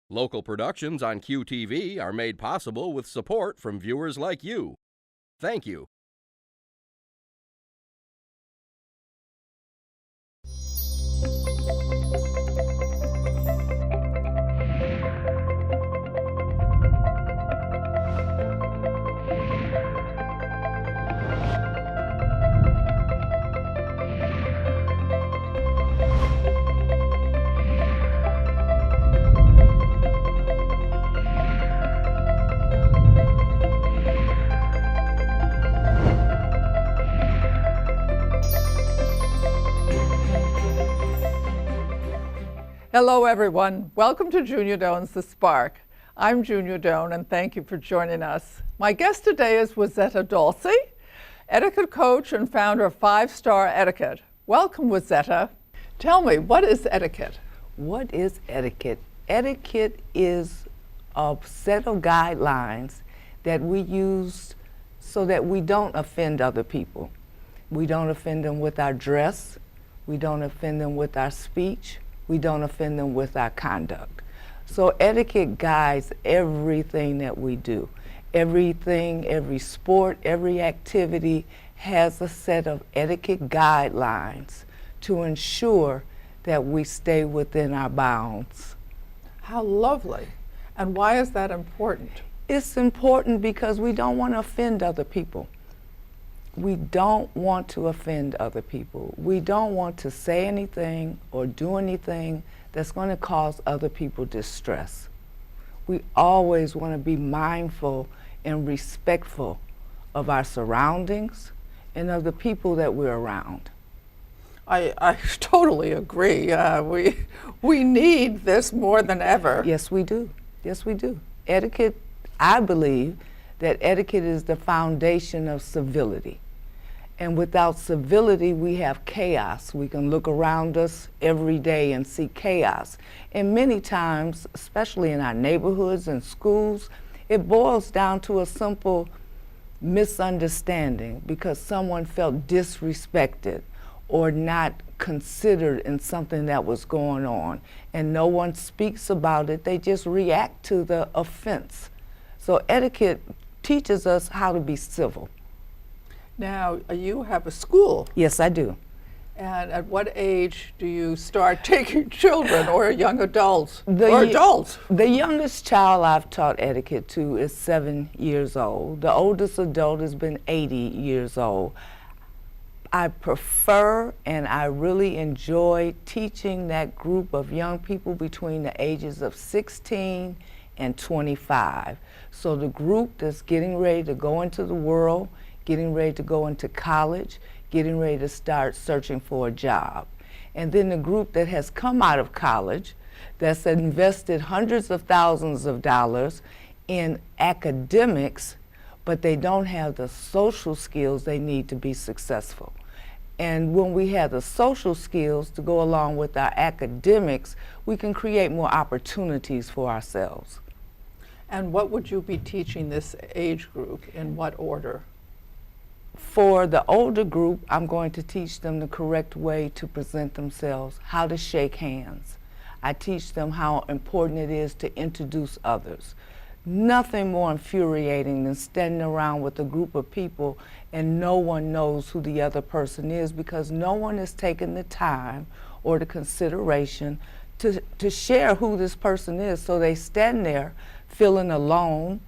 Local productions on QTV are made possible with support from viewers like you. Thank you. Hello everyone, welcome to Junia Doan's The Spark. I'm Junia Doan and thank you for joining us. My guest today is Wisetta Dolsey, etiquette coach and founder of 5 Star Etiquette. Welcome, Wisetta. Tell me, what is etiquette? What is etiquette? Etiquette is a set of guidelines that we use so that we don't offend other people. We don't offend them with our dress, we don't offend them with our speech, we don't offend them with our conduct. So etiquette guides everything that we do. Everything, every sport, every activity has a set of etiquette guidelines to ensure that we stay within our bounds. How lovely. And why is that important? It's important because we don't want to offend other people. We don't want to offend other people. We don't want to say anything or do anything that's going to cause other people distress. We always want to be mindful and respectful of our surroundings and of the people that we're around. I totally agree. We need this more than ever. Yes, we do. Yes, we do. Etiquette, I believe that etiquette is the foundation of civility. And without civility, we have chaos. We can look around us every day and see chaos. And many times, especially in our neighborhoods and schools, it boils down to a simple misunderstanding because someone felt disrespected or not considered in something that was going on. And no one speaks about it, they just react to the offense. So etiquette teaches us how to be civil. Now, you have a school. Yes, I do. And at what age do you start taking children or young adults adults? The youngest child I've taught etiquette to is 7 years old. The oldest adult has been 80 years old. I prefer and I really enjoy teaching that group of young people between the ages of 16 and 25. So the group that's getting ready to go into the world, getting ready to go into college, getting ready to start searching for a job. And then the group that has come out of college, that's invested hundreds of thousands of dollars in academics, but they don't have the social skills they need to be successful. And when we have the social skills to go along with our academics, we can create more opportunities for ourselves. And what would you be teaching this age group, in what order? For the older group, I'm going to teach them the correct way to present themselves, how to shake hands. I teach them how important it is to introduce others. Nothing more infuriating than standing around with a group of people and no one knows who the other person is because no one has taken the time or the consideration to share who this person is. So they stand there feeling alone,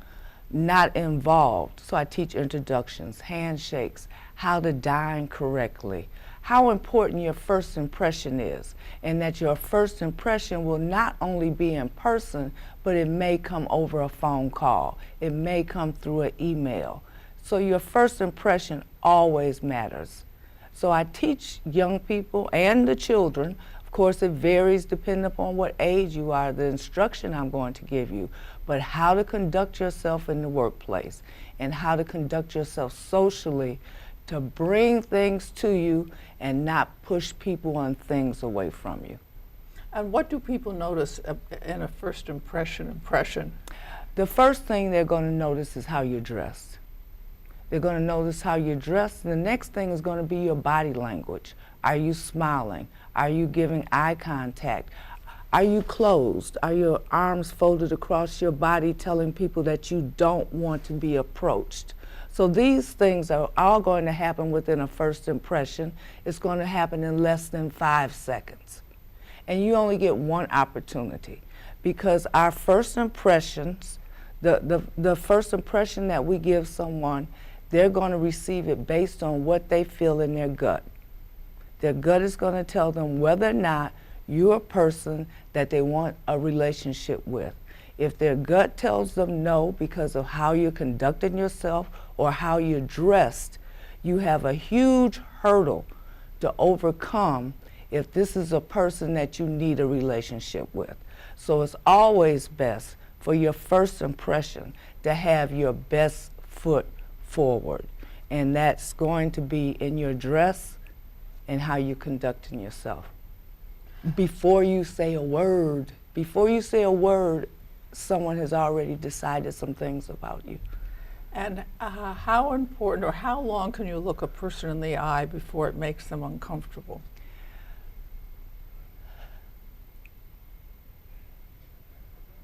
not involved. So I teach introductions, handshakes, how to dine correctly, how important your first impression is, and that your first impression will not only be in person, but it may come over a phone call. It may come through an email. So your first impression always matters. So I teach young people and the children. Of course, it varies depending upon what age you are, the instruction I'm going to give you, but how to conduct yourself in the workplace and how to conduct yourself socially to bring things to you and not push people and things away from you. And what do people notice in a first impression? The first thing they're going to notice is how you're dressed. They're going to notice how you're dressed. And the next thing is going to be your body language. Are you smiling? Are you giving eye contact? Are you closed? Are your arms folded across your body telling people that you don't want to be approached? So these things are all going to happen within a first impression. It's going to happen in less than 5 seconds. And you only get one opportunity, because our first impressions, the first impression that we give someone, they're going to receive it based on what they feel in their gut. Their gut is going to tell them whether or not you're a person that they want a relationship with. If their gut tells them no because of how you're conducting yourself or how you're dressed, you have a huge hurdle to overcome if this is a person that you need a relationship with. So it's always best for your first impression to have your best foot forward. And that's going to be in your dress and how you're conducting yourself. Before you say a word, someone has already decided some things about you. And how important or how long can you look a person in the eye before it makes them uncomfortable?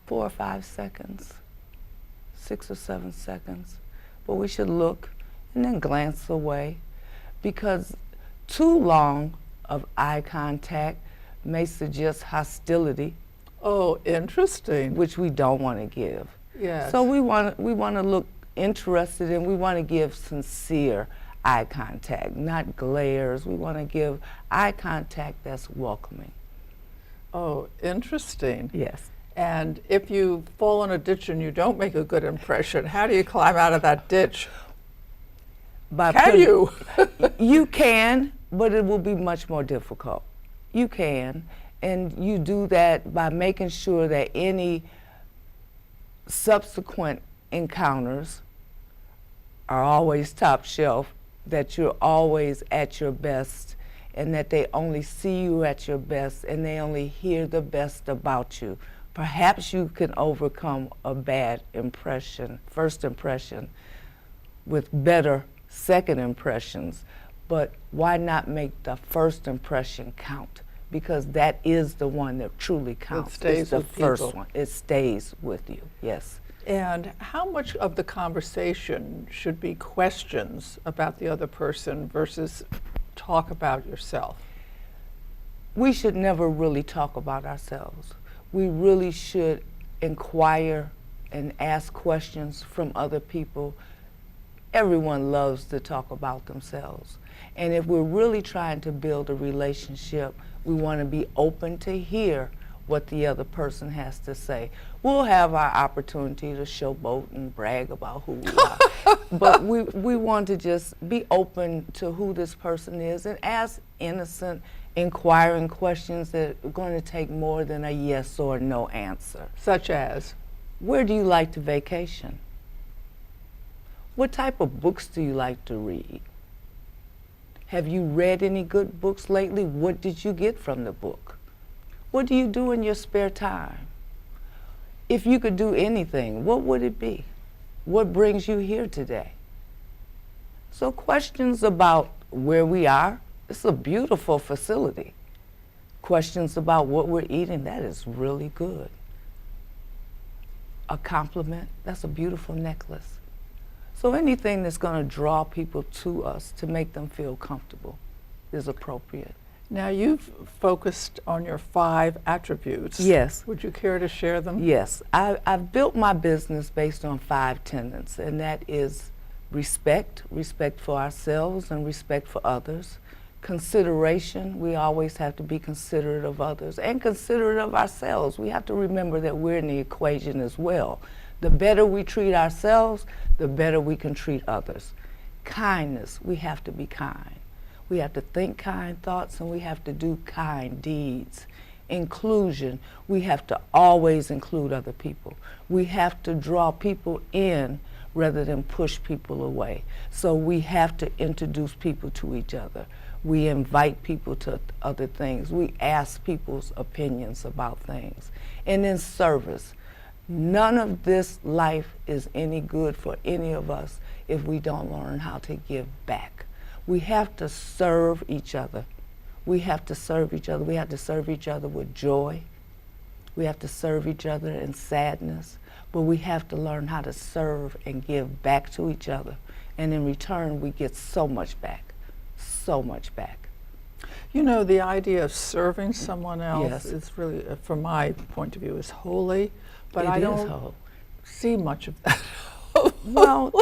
4 or 5 seconds, 6 or 7 seconds. But we should look and then glance away, because too long of eye contact may suggest hostility. Oh, interesting. Which we don't want to give. Yes. So we want to look interested, and we want to give sincere eye contact, not glares. We want to give eye contact that's welcoming. Oh, interesting. Yes. And if you fall in a ditch and you don't make a good impression, how do you climb out of that ditch? Can you? You can, but it will be much more difficult. You can, and you do that by making sure that any subsequent encounters are always top shelf, that you're always at your best, and that they only see you at your best, and they only hear the best about you. Perhaps you can overcome a bad impression, first impression, with better second impressions, but why not make the first impression count? Because that is the one that truly counts. It stays it's the with first people. one. It stays with you, yes. And how much of the conversation should be questions about the other person versus talk about yourself? We should never really talk about ourselves. We really should inquire and ask questions from other people. Everyone loves to talk about themselves. And if we're really trying to build a relationship, we want to be open to hear what the other person has to say. We'll have our opportunity to showboat and brag about who we are. But we want to just be open to who this person is and ask innocent, inquiring questions that are going to take more than a yes or no answer. Such as? Where do you like to vacation? What type of books do you like to read? Have you read any good books lately? What did you get from the book? What do you do in your spare time? If you could do anything, what would it be? What brings you here today? So questions about where we are. It's a beautiful facility. Questions about what we're eating. That is really good. A compliment. That's a beautiful necklace. So anything that's going to draw people to us to make them feel comfortable is appropriate. Now, you've focused on your 5 attributes. Yes. Would you care to share them? Yes. I've built my business based on 5 tenets, and that is respect for ourselves and respect for others. Consideration, we always have to be considerate of others and considerate of ourselves. We have to remember that we're in the equation as well. The better we treat ourselves, the better we can treat others. Kindness, we have to be kind. We have to think kind thoughts, and we have to do kind deeds. Inclusion, we have to always include other people. We have to draw people in rather than push people away. So we have to introduce people to each other. We invite people to other things. We ask people's opinions about things. And then service. None of this life is any good for any of us if we don't learn how to give back. We have to serve each other. We have to serve each other. We have to serve each other with joy, We have to serve each other in sadness, but we have to learn how to serve and give back to each other. And in return, we get so much back, so much back. You know, the idea of serving someone else Yes. is really, from my point of view, is holy, but It I is don't holy. see much of that. Well,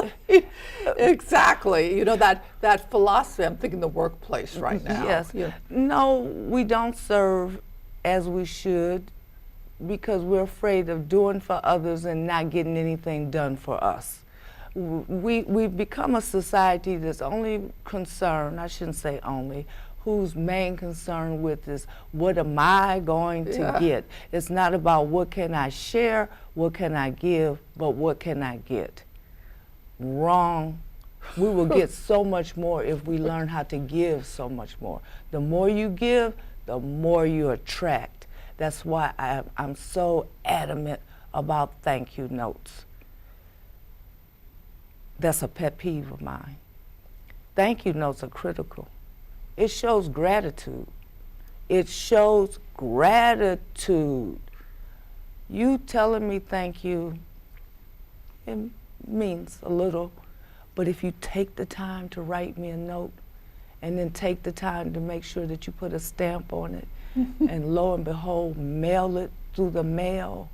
exactly. You know, that philosophy, I'm thinking the workplace right now. Yes. You know, No, we don't serve as we should because we're afraid of doing for others and not getting anything done for us. We've become a society that's only concerned, I shouldn't say only, whose main concern with is what am I going to get? It's not about what can I share, what can I give, but what can I get? Wrong. We will get so much more if we learn how to give so much more. The more you give, the more you attract. That's why I'm so adamant about thank you notes. That's a pet peeve of mine. Thank you notes are critical. It shows gratitude. It shows gratitude. You telling me thank you, it means a little, but if you take the time to write me a note and then take the time to make sure that you put a stamp on it and lo and behold, mail it through the mail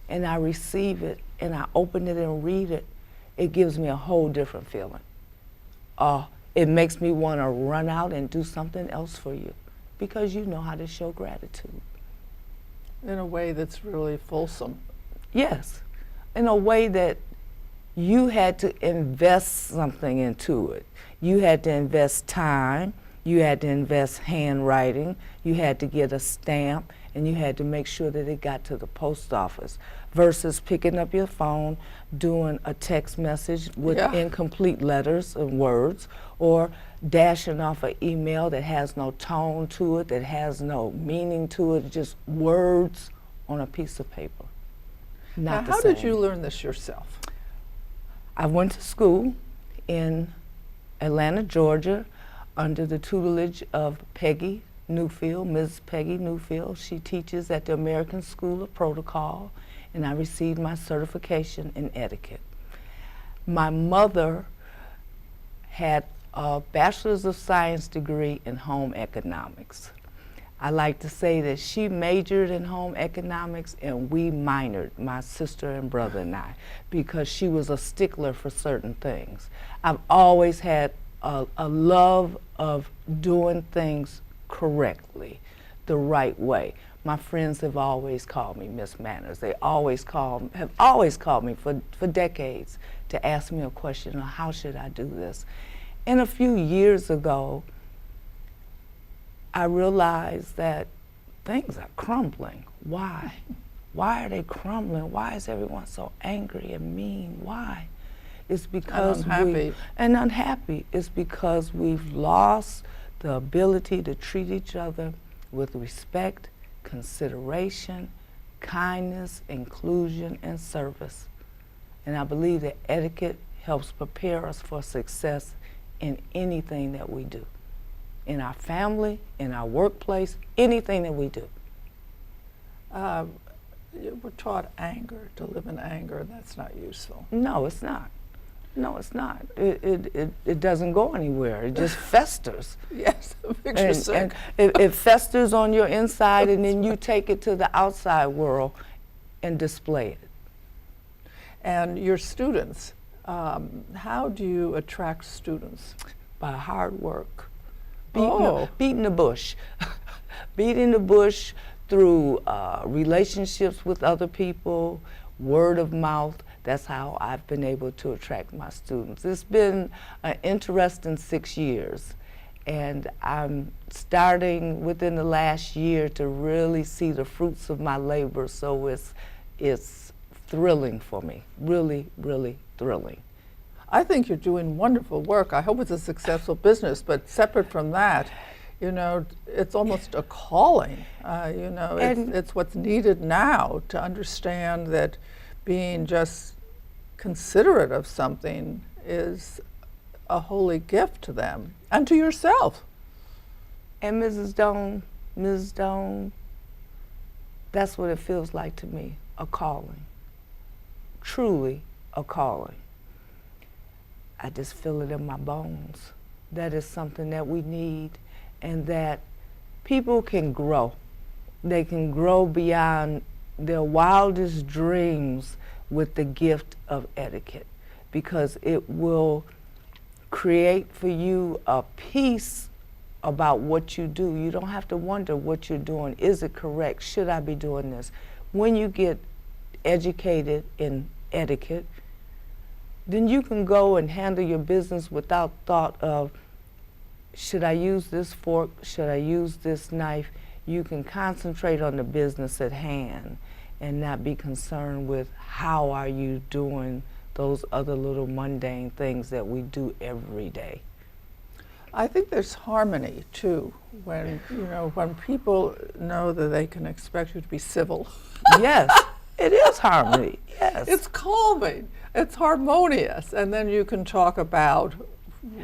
and I receive it and I open it and read it, it gives me a whole different feeling. It makes me want to run out and do something else for you because you know how to show gratitude. in a way that's really fulsome. Yes, in a way that you had to invest something into it. You had to invest time, you had to invest handwriting, you had to get a stamp, and you had to make sure that it got to the post office versus picking up your phone, doing a text message with incomplete letters and words, or dashing off an email that has no tone to it, that has no meaning to it, just words on a piece of paper. Now, Not the how same. did you learn this yourself? I went to school in Atlanta, Georgia, under the tutelage of Peggy Newfield, Ms. Peggy Newfield. She teaches at the American School of Protocol, and I received my certification in etiquette. My mother had a Bachelor's of Science degree in home economics. I like to say that she majored in home economics and we minored, my sister and brother and I, because she was a stickler for certain things. I've always had a love of doing things correctly, the right way. My friends have always called me Miss Manners. They have always called me for decades to ask me a question of how should I do this. And a few years ago, I realized that things are crumbling. Why? Why are they crumbling? Why is everyone so angry and mean? Why? It's because unhappy. It's because we've lost the ability to treat each other with respect, consideration, kindness, inclusion, and service. And I believe that etiquette helps prepare us for success in anything that we do. In our family, in our workplace, anything that we do. We're taught anger, to live in anger, and that's not useful. No, it's not. No, it's not. It doesn't go anywhere. It just festers. Yes, it makes you sick. And it festers on your inside, and then you take it to the outside world and display it. And your students, how do you attract students? By hard work. Beating the bush. Beating the bush through relationships with other people, word of mouth. That's how I've been able to attract my students. It's been an interesting 6 years, and I'm starting within the last year to really see the fruits of my labor, so it's thrilling for me, really, really thrilling. I think you're doing wonderful work. I hope it's a successful business, but separate from that, you know, it's almost a calling. You know, it's what's needed now to understand that being just considerate of something is a holy gift to them and to yourself. And Mrs. Doan, That's what it feels like to me, a calling. Truly a calling. I just feel it in my bones. That is something that we need, and that people can grow. They can grow beyond their wildest dreams with the gift of etiquette, because it will create for you a peace about what you do. You don't have to wonder what you're doing. Is it correct? Should I be doing this? When you get educated in etiquette, then you can go and handle your business without thought of, should I use this fork? Should I use this knife? You can concentrate on the business at hand and not be concerned with how are you doing those other little mundane things that we do every day. I think there's harmony too when when people know that they can expect you to be civil. Yes, it is harmony. Yes, It's calming, it's harmonious, and then you can talk about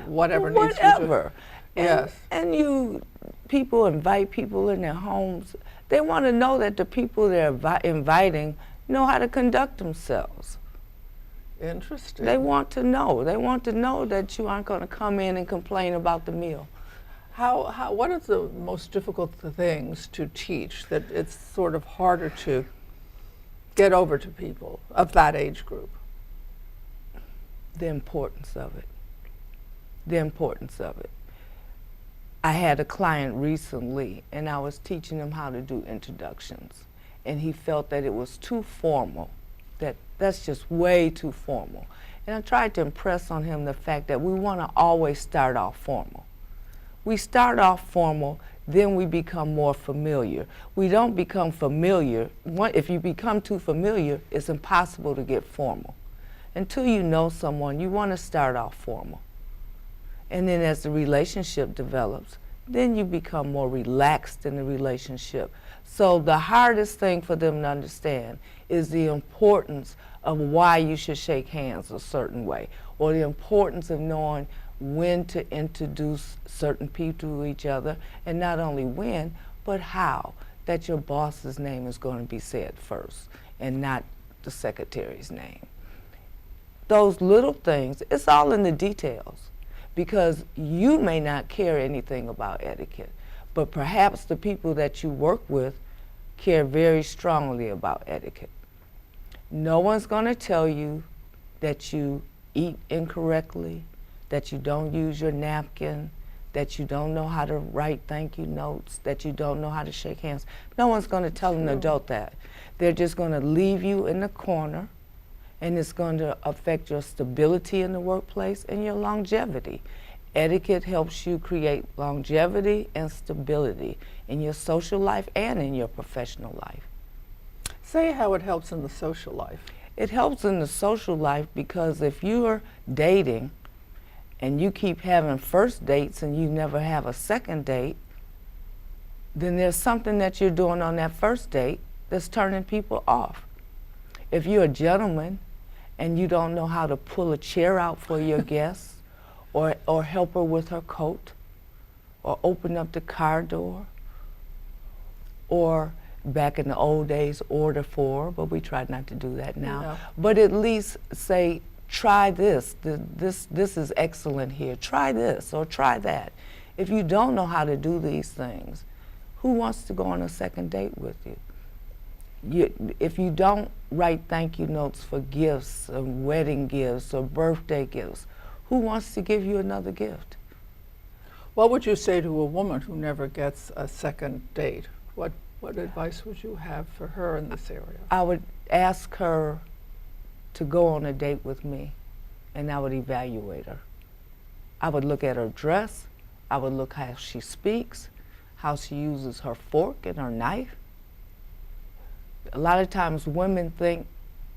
whatever needs to be whatever. Yes. And people invite people in their homes. They want to know that the people they're inviting know how to conduct themselves. Interesting. They want to know. They want to know that you aren't going to come in and complain about the meal. What are the most difficult things to teach that it's sort of harder to get over to people of that age group? The importance of it. The importance of it. I had a client recently, and I was teaching him how to do introductions, and he felt that it was too formal, that's just way too formal. And I tried to impress on him the fact that we want to always start off formal. We start off formal, then we become more familiar. We don't become familiar. If you become too familiar, it's impossible to get formal. Until you know someone, you want to start off formal. And then as the relationship develops, then you become more relaxed in the relationship. So the hardest thing for them to understand is the importance of why you should shake hands a certain way, or the importance of knowing when to introduce certain people to each other, and not only when, but how, that your boss's name is going to be said first and not the secretary's name. Those little things, it's all in the details, because you may not care anything about etiquette, but perhaps the people that you work with care very strongly about etiquette. No one's going to tell you that you eat incorrectly, that you don't use your napkin, that you don't know how to write thank you notes, that you don't know how to shake hands. No one's going to tell an adult that. They're just going to leave you in the corner, and it's going to affect your stability in the workplace and your longevity. Etiquette helps you create longevity and stability in your social life and in your professional life. Say how it helps in the social life. It helps in the social life because if you're dating and you keep having first dates and you never have a second date, then there's something that you're doing on that first date that's turning people off. If you're a gentleman and you don't know how to pull a chair out for your guests, or help her with her coat, or open up the car door, or back in the old days, order for, but we try not to do that now. No. But at least say, try this. This is excellent here. Try this or try that. If you don't know how to do these things, who wants to go on a second date with you? If you don't write thank you notes for gifts, or wedding gifts, or birthday gifts, who wants to give you another gift? What would you say to a woman who never gets a second date? What advice would you have for her in this area? I would ask her to go on a date with me, and I would evaluate her. I would look at her dress. I would look how she speaks, how she uses her fork and her knife. A lot of times women think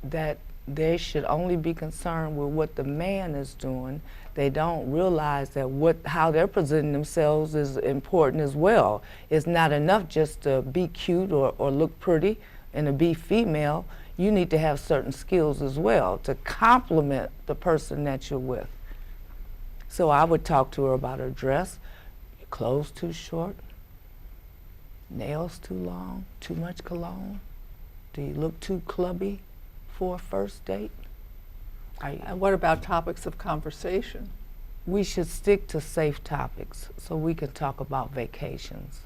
that they should only be concerned with what the man is doing. They don't realize that how they're presenting themselves is important as well. It's not enough just to be cute or look pretty and to be female. You need to have certain skills as well to complement the person that you're with. So I would talk to her about her dress. Your clothes too short? nails too long, too much cologne? Do you look too clubby for a first date? And what about topics of conversation? We should stick to safe topics so we can talk about vacations.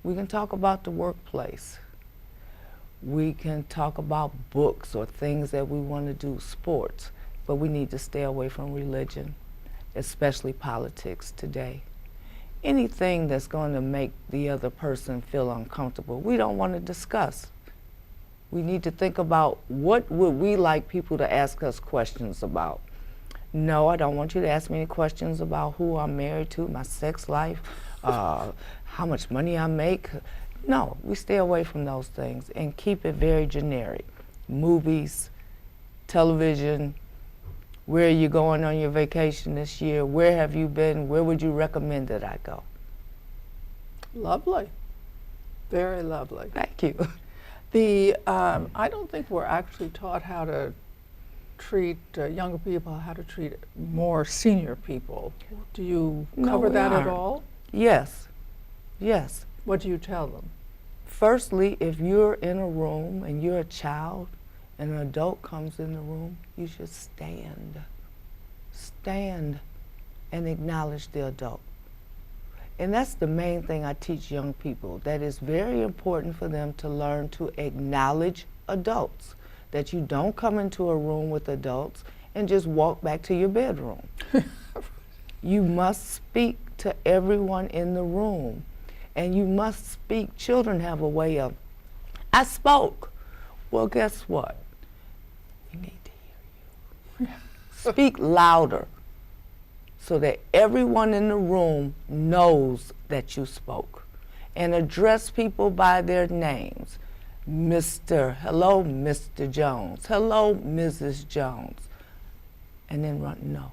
We can talk about the workplace. We can talk about books or things that we want to do, sports, but we need to stay away from religion, especially politics today. Anything that's going to make the other person feel uncomfortable, we don't want to discuss. We need to think about what would we like people to ask us questions about. No, I don't want you to ask me any questions about who I'm married to, my sex life, how much money I make. No, we stay away from those things and keep it very generic. Movies, television, where are you going on your vacation this year? Where have you been? Where would you recommend that I go? Lovely. Very lovely. Thank you. I don't think we're actually taught how to treat younger people, how to treat more senior people. Do you cover that at all? Yes. Yes. What do you tell them? Firstly, if you're in a room and you're a child and an adult comes in the room, you should stand. Stand and acknowledge the adult. And that's the main thing I teach young people, that it's very important for them to learn to acknowledge adults, that you don't come into a room with adults and just walk back to your bedroom. You must speak to everyone in the room, and you must speak. Children have a way of, I spoke. Well, guess what? We need to hear you. Speak louder so that everyone in the room knows that you spoke. And address people by their names. Hello, Mr. Jones. Hello, Mrs. Jones. And then run, no.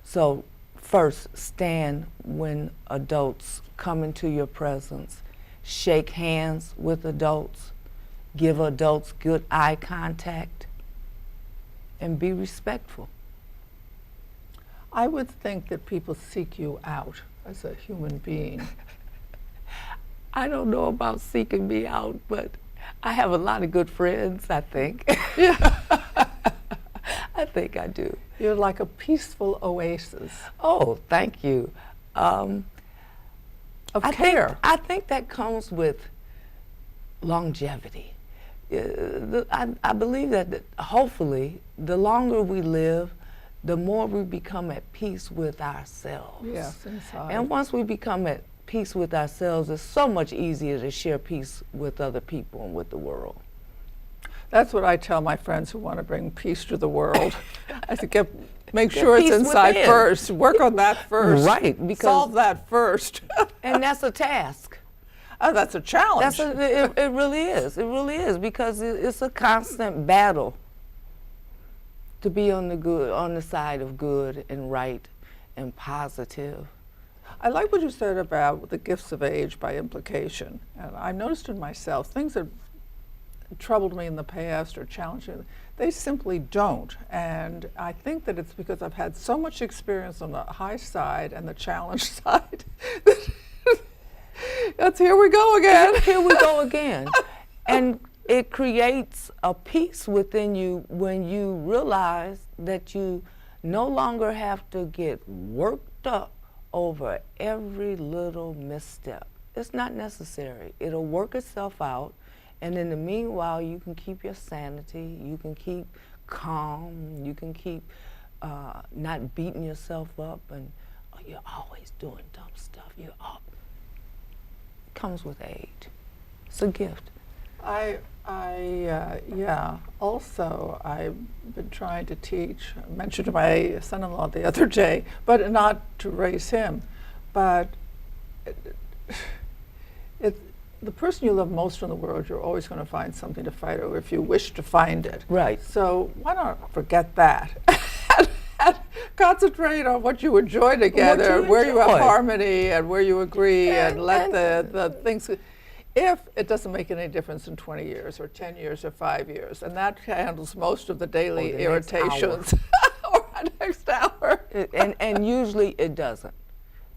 So first, stand when adults come into your presence. Shake hands with adults. Give adults good eye contact. And be respectful. I would think that people seek you out as a human being. I don't know about seeking me out, but I have a lot of good friends, I think. Yeah. I think I do. You're like a peaceful oasis. Oh, thank you. Of care. I think that comes with longevity. I believe that hopefully the longer we live, the more we become at peace with ourselves. Yes, inside. And once we become at peace with ourselves, it's so much easier to share peace with other people and with the world. That's what I tell my friends who want to bring peace to the world. I think make sure it's inside within. first. Work on that first. Right. Because solve that first. And that's a task. Oh, that's a challenge. It really is. It really is, because it's a constant battle to be on the side of good and right and positive. I like what you said about the gifts of age by implication. And I noticed in myself, things that troubled me in the past or challenged me, they simply don't. And I think that it's because I've had so much experience on the high side and the challenge side. That's here we go again. Here we go again. And it creates a peace within you when you realize that you no longer have to get worked up over every little misstep. It's not necessary. It'll work itself out, and in the meanwhile, you can keep your sanity, you can keep calm, you can keep not beating yourself up, and you're always doing dumb stuff. You're up. It comes with age. It's a gift. Yeah. Also, I've been trying to teach. I mentioned to my son-in-law the other day, but not to raise him. But the person you love most in the world, you're always going to find something to fight over if you wish to find it. Right. So why not forget that? And concentrate on what you enjoy together, where you have harmony and where you agree, and let the things. If it doesn't make any difference in 20 years or 10 years or 5 years, and that handles most of the daily irritations or next hour. And usually it doesn't.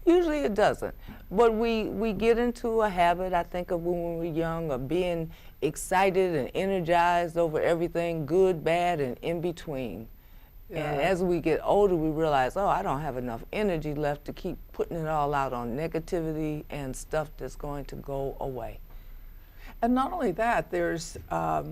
Usually it doesn't. But we get into a habit, I think, of when we're young, of being excited and energized over everything, good, bad, and in between. Yeah. And as we get older, we realize, oh, I don't have enough energy left to keep putting it all out on negativity and stuff that's going to go away. And not only that, there's, I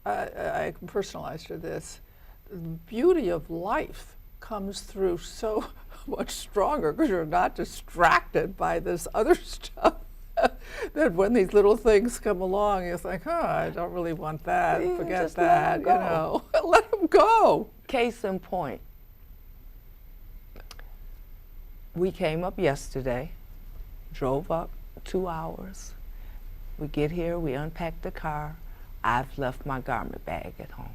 can personalize to this, the beauty of life comes through so much stronger because you're not distracted by this other stuff. That when these little things come along, you're like, I don't really want that, Yeah, forget just that, let 'em go. Let them go. Case in point, we came up yesterday, drove up 2 hours. We get here, we unpack the car. I've left my garment bag at home.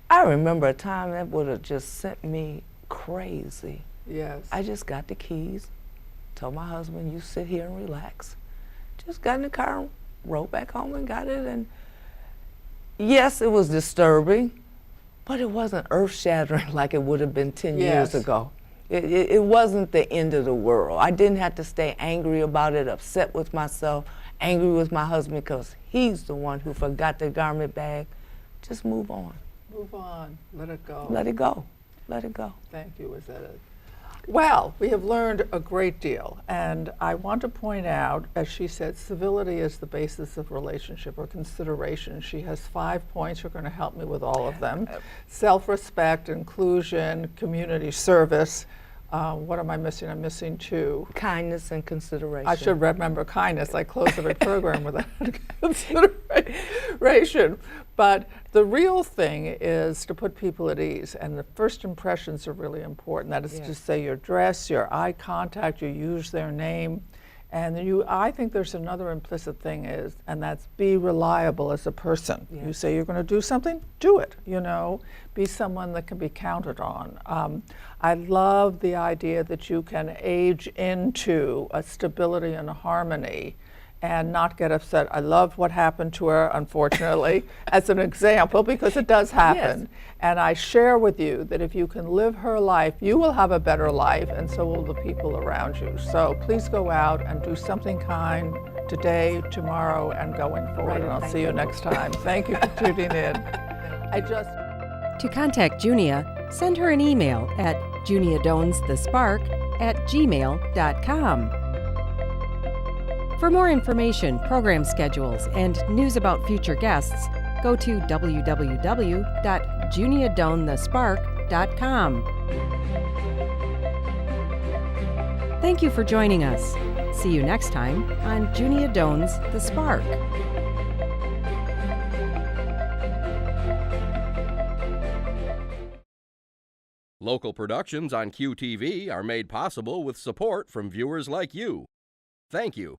I remember a time that would have just sent me crazy. Yes. I just got the keys, told my husband, you sit here and relax. Just got in the car and rode back home and got it. And yes, it was disturbing, but it wasn't earth-shattering like it would have been 10 years Yes. ago. It wasn't the end of the world. I didn't have to stay angry about it, upset with myself, angry with my husband because he's the one who forgot the garment bag. Just move on. Move on. Let it go. Let it go. Let it go. Thank you, Wisetta. Well, we have learned a great deal, and I want to point out, as she said, civility is the basis of relationship or consideration. She has 5 points. You're going to help me with all of them. Self-respect, inclusion, community service. What am I missing? I'm missing 2. Kindness and consideration. I should remember kindness. I close every program with that consideration. But the real thing is to put people at ease, and the first impressions are really important. That is to say your dress, your eye contact, you use their name. And I think there's another implicit thing is, and that's be reliable as a person. Yes. You say you're going to do something, do it, Be someone that can be counted on. I love the idea that you can age into a stability and a harmony and not get upset. I love what happened to her, unfortunately, as an example, because it does happen. Yes. And I share with you that if you can live her life, you will have a better life, and so will the people around you. So please go out and do something kind today, tomorrow, and going forward. And I'll see you next time. Thank you for tuning in. To contact Junia, send her an email at juniadonsthespark@gmail.com. For more information, program schedules, and news about future guests, go to www.juniadonthespark.com. Thank you for joining us. See you next time on Junia Doan's The Spark. Local productions on QTV are made possible with support from viewers like you. Thank you.